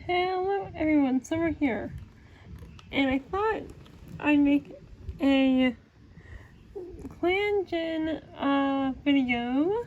Hello everyone, Summer here, and I thought I'd make a clan gen video.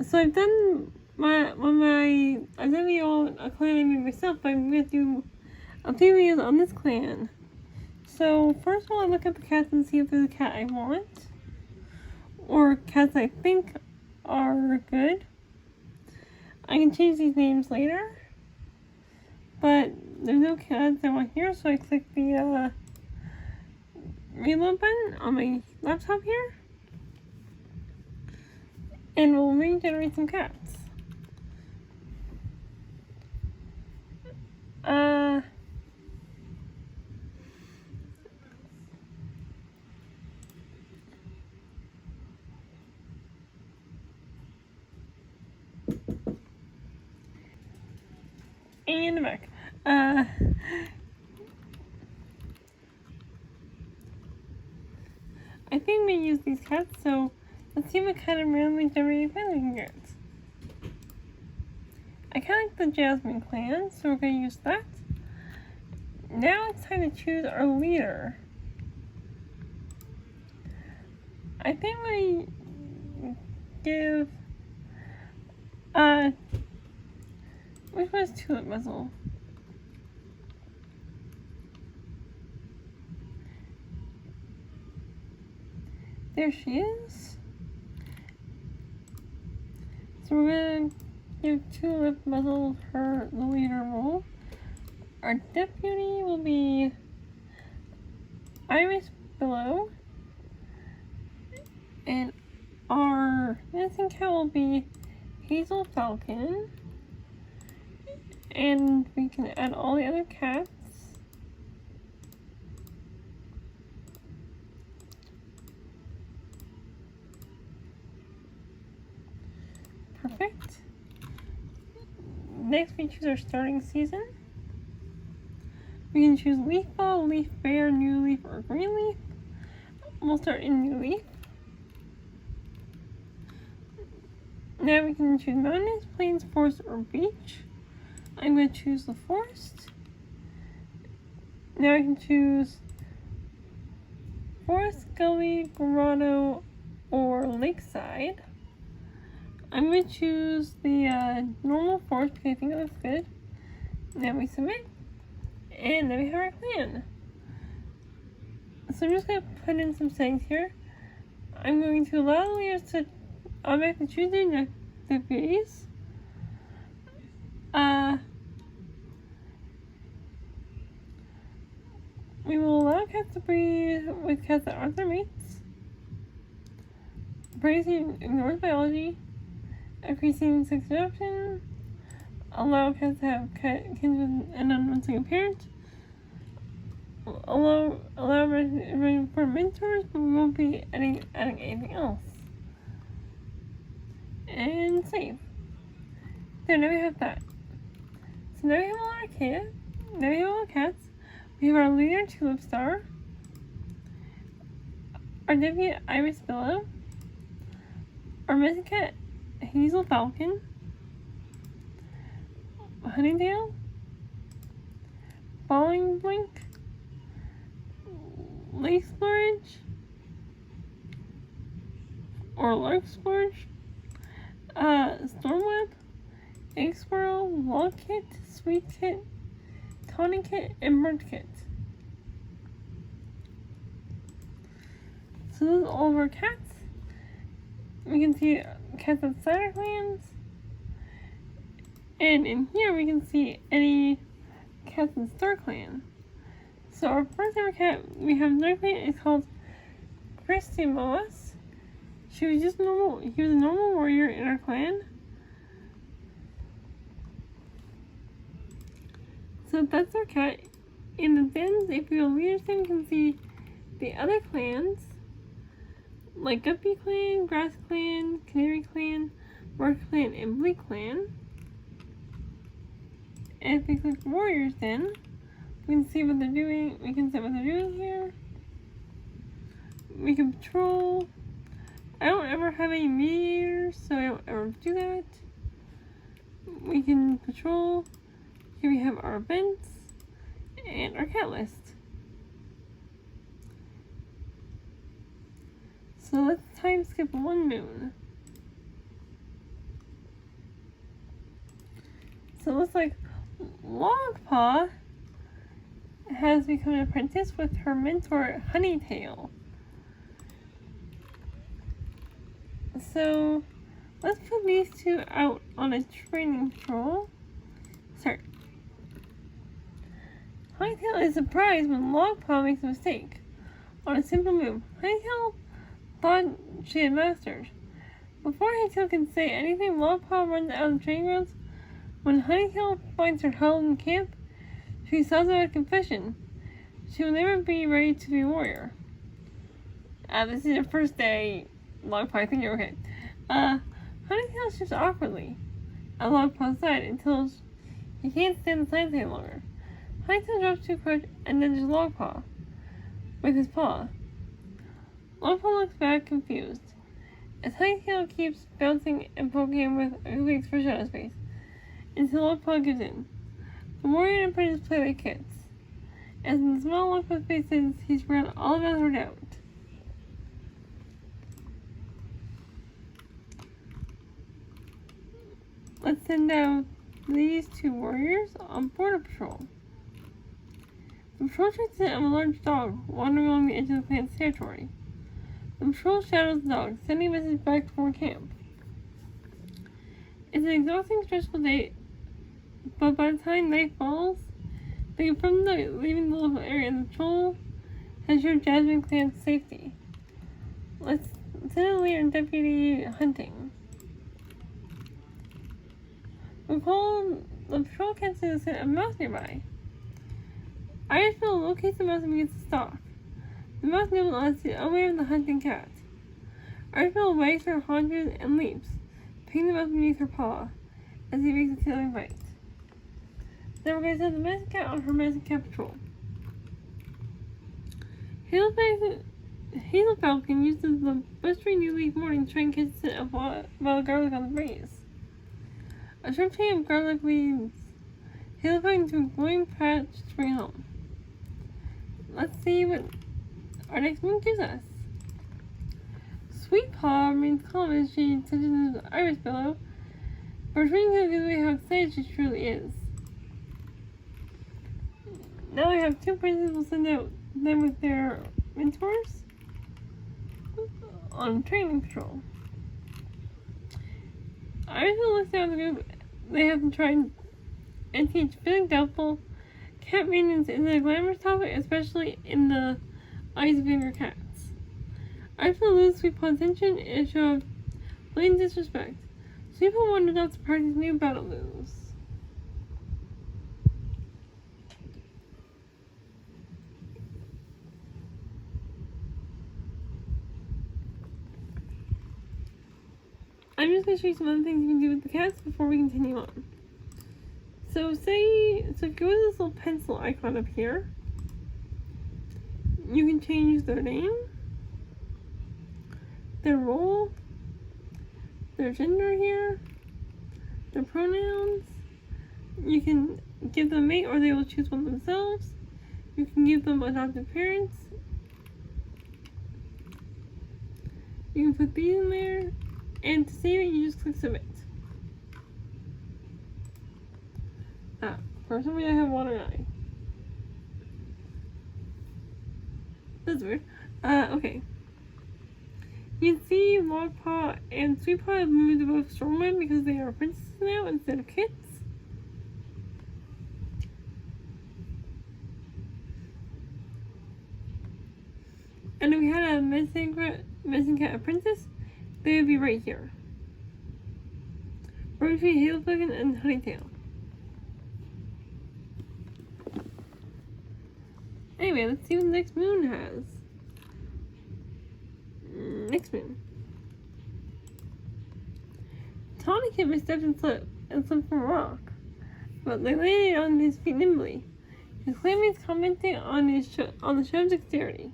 So I've done a video on a clan I made myself, but I'm gonna do a few videos on this clan. So first of all, I look at the cats and see if there's a cat I want, or cats I think are good. I can change these names later, but there's no cats I want here, so I click the reload button on my laptop here, and we'll regenerate some cats. And I'm back. I think we use these cats, so let's see what kind of randomly generated clan we can get. I kind of like the Jasmine clan, so we're going to use that. Now it's time to choose our leader. I think we give, which one's Tulip Muzzle? There she is. So we're gonna give Tulip Muzzle the leader role. Our deputy will be Iris Billow. And our medicine cat will be Hazel Falcon. And we can add all the other cats. Perfect. Next we choose our starting season. We can choose Leaf Ball, Leaf Bear, New Leaf, or Green Leaf. We'll start in New Leaf. Now we can choose Mountains, Plains, Forest, or Beach. I'm going to choose the Forest. Now I can choose Forest, Gully, Grotto, or Lakeside. I'm going to choose the normal forest because I think it looks good. Now we submit, and then we have our clan. So I'm just going to put in some settings here. I'm going to allow the leaders to automatically choose their deputies. We will allow cats to breed with cats that aren't their mates. Praising ignores biology. Increasing sex adoption. Allow cats to have kids with an unknown single parent. Allow for mentors, but we won't be adding anything else. And save. So now we have that. So now we have all our cats. Now we have all our cats. We have our leader, Tulip Star. Our deputy, Iris Billow. Our medicine cat, Hazel Falcon. Honeydale. Falling Blink. Lake Splurge. Or Lark Splurge. Stormweb. Egg Squirrel. Log Kit. Sweet Kit. Tawny Kit, and Burnt Kit. So those are all of our cats. We can see cats outside our clans. And in here we can see any cats in Star Clan. So our first ever cat we have in our clan is called Christy Moss. He was a normal warrior in our clan. So that's our cat. In the dens, if you leaders then you can see the other clans, like Guppy Clan, Grass Clan, Canary Clan, Mark Clan, and Bleak Clan. And if we click Warriors then, we can see what they're doing. We can see what they're doing here. We can patrol. I don't ever have any mediators, so I don't ever do that. we can patrol. Here we have our events and our cat list. So let's time skip one moon. So it looks like Logpaw has become an apprentice with her mentor Honeytail. So let's put these two out on a training patrol. Start. Honeytail is surprised when Logpaw makes a mistake on a simple move. Honeytail thought she had mastered. Before Honeytail can say anything, Logpaw runs out of the training grounds. When Honeytail finds her held in camp, she sells out a confession. She will never be ready to be a warrior. This is your first day, Logpaw. I think you're okay. Honeytail shifts awkwardly at Logpaw's side until he can't stand the silence any longer. Honeytail drops to a crouch and nudges Logpaw with his paw. Logpaw looks back, confused, as Honeytail keeps bouncing and poking him with a goofy expression on his face, until Logpaw gives in. The warrior and apprentice play like kids. As in the small Logpaw's faces, he's forgotten all about her doubt. Let's send out these two warriors on border patrol. The patrol tracks in on a large dog wandering along the edge of the clan's territory. The patrol shadows the dog, sending a message back toward camp. It's an exhausting, stressful day, but by the time night falls, they confirm that leaving the local area and the patrol has assured Jasmine clan's safety. Let's send a leader and deputy hunting. The patrol catches a mouse nearby. Irishville locates the mouse and begins to stalk. The mouse nibbles as the aware of the hunting cat. Irishville wags her haunches and leaps, picking the mouse beneath her paw as he makes a killing bite. Then we're going to send the medicine cat on her medicine cat patrol. Hazel Falcon uses the bustering new leaf morning to try and catch a scent of wild garlic on the breeze. A sharp chain of garlic leads Hazel Falcon to a glowing patch to bring home. Let's see what our next moon gives us. Sweet Paw remains calm as she touches his iris pillow, but returning to gives away how excited she truly is. Now we have two princes. We'll send out them with their mentors on training patrol. Irisville looks down the group. They have to try and teach feeling doubtful cat maintenance is a glamorous topic, especially in the eyes of younger cats. Irisville loses Sweet Paw's attention in a show of blatant disrespect. Sweet Paw wanders out to practice new battle moves. I'm just going to show you some other things you can do with the cats before we continue on. So if you go to this little pencil icon up here, you can change their name, their role, their gender here, their pronouns. You can give them a mate or they will choose one themselves. You can give them adoptive parents. You can put these in there. And to save it, you just click submit. For some reason I have water eye. That's weird. Okay. You can see Logpaw and Sweetpaw have moved to both Stormwind because they are princesses now instead of kids. And if we had a medicine cat apprentice, they would be right here. Right between Hazel Falcon and Honeytail. Anyway, let's see what the next moon has. Next moon. Tawny Kid misstepped and slipped from a rock, but they landed on his feet nimbly. His clanmates commenting on the show's dexterity.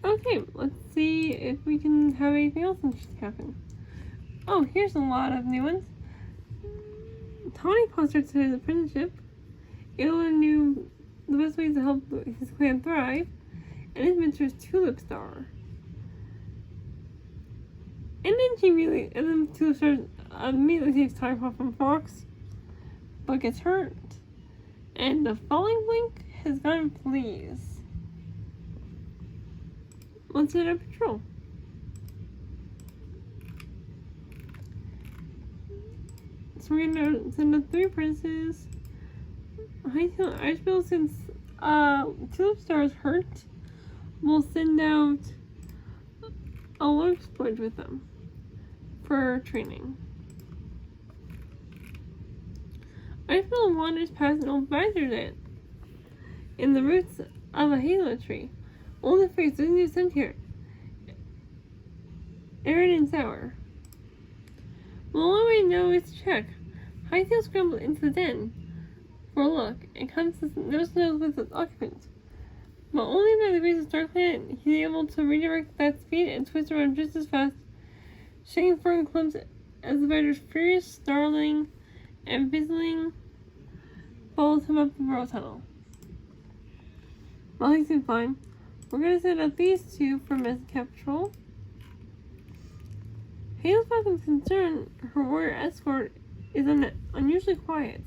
Okay, let's see if we can have anything else interesting happen. Oh, here's a lot of new ones. Tawny Paw starts his apprenticeship. Aelin knew the best ways to help his clan thrive, and his mentor is Tulip Star. And then Tulip Star immediately takes Tawny Paw from Fox, but gets hurt. And the Falling Blink has gone fleas. Let's hit our patrol. So we're gonna send out 3 princes. Hightail Icebill, since Tulip Star is hurt, we'll send out a Lark Sponge with them for training. Icebill wanders past an old badger's ant in the roots of a halo tree. Old and face doesn't use scent here. Arid and sour. The only way to know is to check. Hightail scrambles into the den for a look and comes to no snows with its occupants. But only by the grace of StarClan he's able to redirect that speed and twist around just as fast, shaking fern clumps as the rider's furious, snarling, and fizzling follows him up the burrow tunnel. While he's doing fine, we're gonna send out these 2 for Mezcat Patrol. Hazel's Falcon's concern her warrior escort is unusually quiet.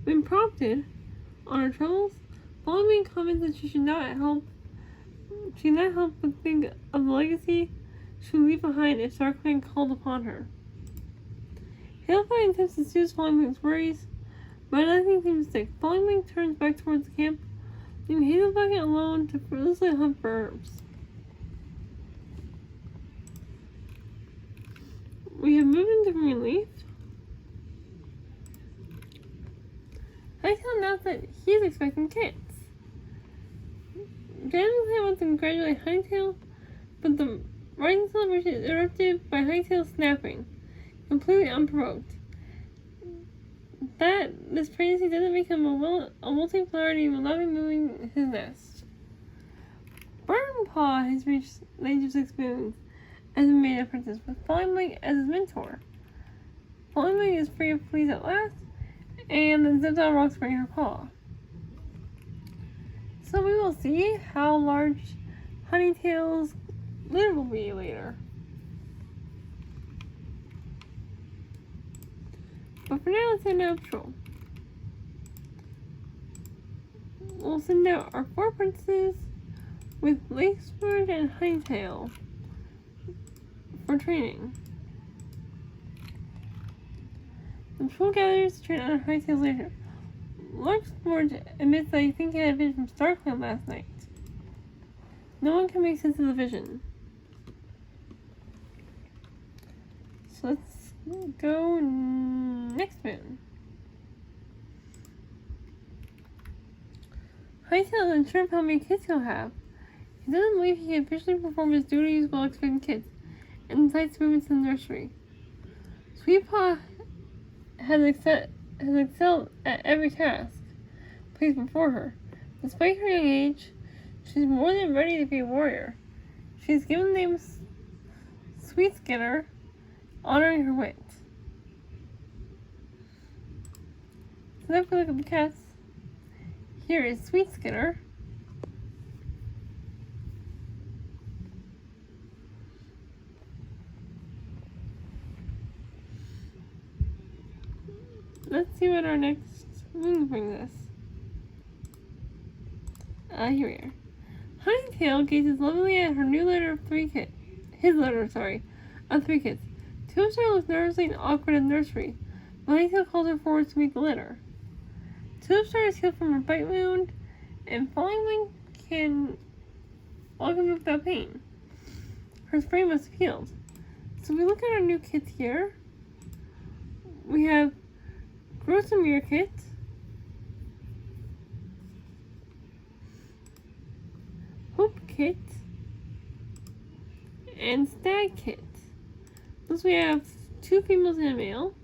When prompted on her troubles, Following comments that she should not help but think of the legacy she would leave behind if StarClan called upon her. Hailfire attempts to soothe Fallingwing's worries, but nothing seems to stick. Fallingwing turns back towards the camp, leaving Hazelbucket alone to fruitlessly hunt for herbs. We have moved into Greenleaf. Hightail announced that he's expecting kids. Dragonfly wants to congratulate Hightail, but the rising celebration is interrupted by Hightail snapping, completely unprovoked. That this pregnancy doesn't make him a multi-polarity will not be moving his nest. Burnpaw has reached the age of 6 moons as a maiden apprentice, with Fallingwing as his mentor. Fallingwing is free of fleas at last, and the Zipdon rocks bring her paw. So we will see how large Honeytail's litter will be later. But for now, let's send out a patrol. We'll send out our 4 princes with Lakesword and Hightail for training. The patrol gathers to train on Hightail's later. Larksport admits that he thinks he had a vision from StarClan last night. No one can make sense of the vision. So let's go next moon. Hightail is unsure of how many kids he'll have. He doesn't believe he can officially perform his duties while expecting kids, and decides to move into the nursery. Sweetpaw has excelled at every task placed before her. Despite her young age, she's more than ready to be a warrior. She's given the name Sweet Skinner, honoring her wit. So now if we look at the cats, here is Sweet Skinner. Let's see what our next moon brings us. Here we are. Honeytail gazes lovingly at her new litter of 3 kids. His litter, of 3 kids. Tulipstar looks nervously and awkward in the nursery, but Honeytail calls her forward to meet the litter. Tulipstar is healed from her bite wound, and Fallingwing can walk and move without pain. Her sprain must have healed. So we look at our new kits here. We have Grossamere Kit, Hope Kit, and Stag Kit. Plus we have 2 females and a male.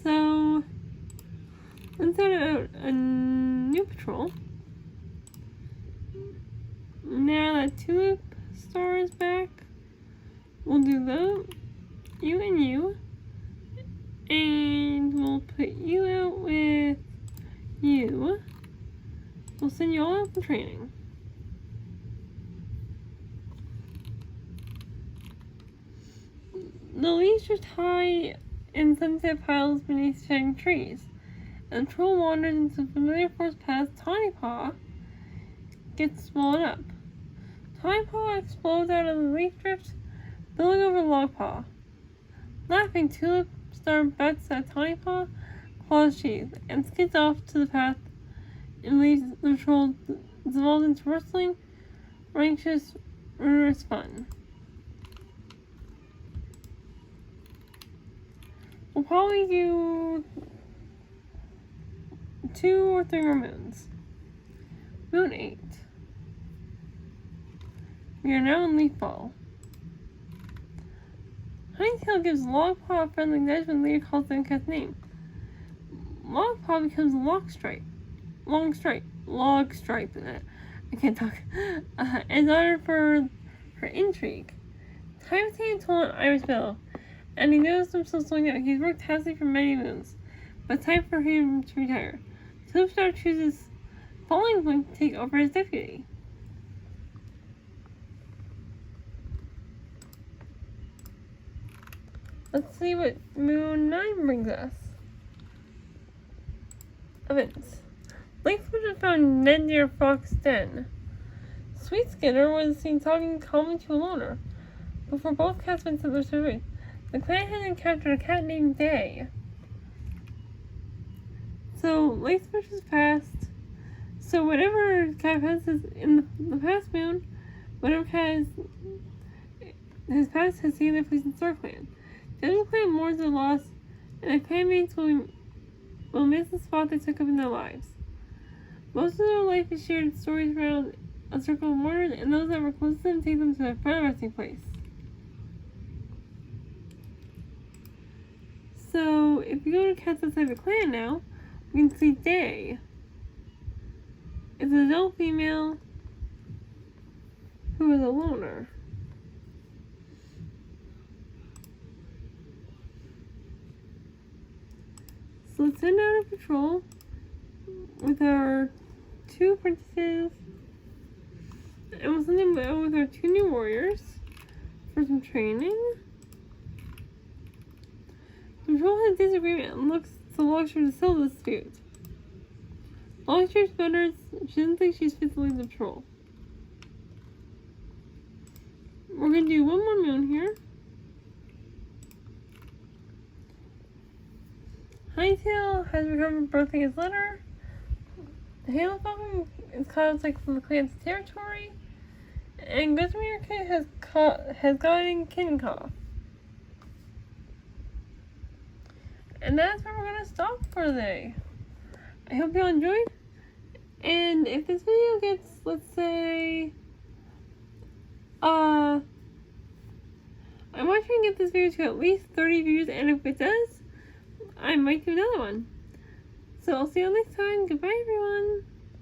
So let's start out a new patrol. Now that Tulip star is back, we'll do that. You and you. And we'll put you out with you. We'll send you all out for training. The leaves are tied in sunset piles beneath shining trees. And the troll wanders into the familiar forest path. Tiny Paw gets swallowed up. Tiny Paw explodes out of the leaf drift, billowing over Log Paw. Laughing, Tulip Star bets at Tiny Paw, claws sheath, and skids off to the path and leaves the troll dissolved into rustling, rancorous, murderous fun. We'll probably do 2 or 3 more moons. Moon 8. We are now in Leaf Ball. Honeytail gives Logpaw a friendly nudge when Leah calls the cat's name. Logpaw becomes Logstripe. I can't talk. And honored for her intrigue. Time told Iris Bill, and he noticed himself slowing down. He's worked tirelessly for many moons, but time for him to retire. Tulipstar chooses Falling Point to take over as deputy. Let's see what Moon 9 brings us. Events. Lakeswood was found dead near Fox Den. Sweet Skinner was seen talking calmly to a loner. Before both cats went to their survey, the clan had encountered a cat named Day. So, Lakeswood was passed. So, whatever cat passes in the past moon, whatever cat has passed has seen their place in Star Clan. The other clan mourns their loss, and the clanmates will miss the spot they took up in their lives. Most of their life is shared stories around a circle of mourners, and those that were close to them take them to their final resting place. So, if you go to cats outside the clan now, we can see Day. It's an adult female who is a loner. So let's send out a patrol with our 2 apprentices, and we'll send them out with our 2 new warriors for some training. The patrol has a disagreement and looks to Logstripe to settle the dispute. Logstripe mutters she doesn't think she's fit to lead the patrol. We're going to do 1 more moon here. Honeytail has recovered birthing his litter. The Halo Falcon is caught outside from the clan's territory. And Guzmir Kid has gotten kitten cough. And that's where we're going to stop for today. I hope you all enjoyed. And if this video gets, let's say, I'm trying to get this video to at least 30 views, and if it does, I might do another one. So I'll see you next time. Goodbye, everyone.